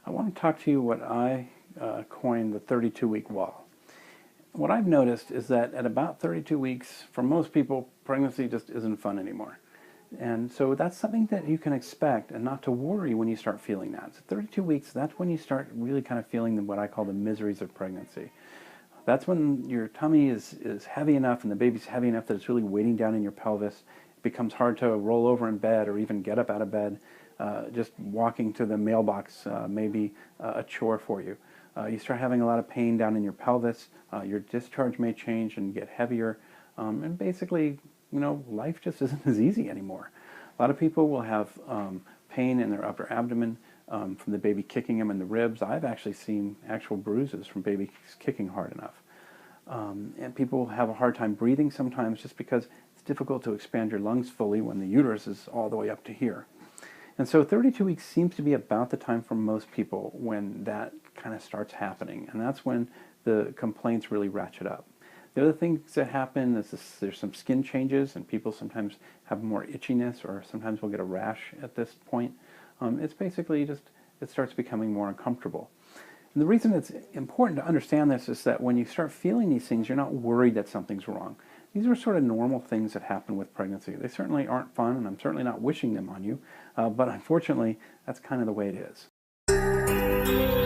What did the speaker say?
I want to talk to you what I coined the 32-week wall. What I've noticed is that at about 32 weeks, for most people, pregnancy just isn't fun anymore. And so that's something that you can expect and not to worry when you start feeling that. So 32 weeks, that's when you start really kind of feeling what I call the miseries of pregnancy. That's when your tummy is heavy enough and the baby's heavy enough that it's really weighting down in your pelvis. It becomes hard to roll over in bed or even get up out of bed. Just walking to the mailbox may be a chore for you. You start having a lot of pain down in your pelvis. Your discharge may change and get heavier. And basically, life just isn't as easy anymore. A lot of people will have pain in their upper abdomen from the baby kicking them in the ribs. I've actually seen actual bruises from babies kicking hard enough. And people have a hard time breathing sometimes just because it's difficult to expand your lungs fully when the uterus is all the way up to here. And so 32 weeks seems to be about the time for most people when that kind of starts happening. And that's when the complaints really ratchet up. The other things that happen is there's some skin changes, and people sometimes have more itchiness, or sometimes will get a rash at this point. It's basically just, it starts becoming more uncomfortable. And the reason it's important to understand this is that when you start feeling these things, you're not worried that something's wrong. These are sort of normal things that happen with pregnancy. They certainly aren't fun, and I'm certainly not wishing them on you, but unfortunately, that's kind of the way it is.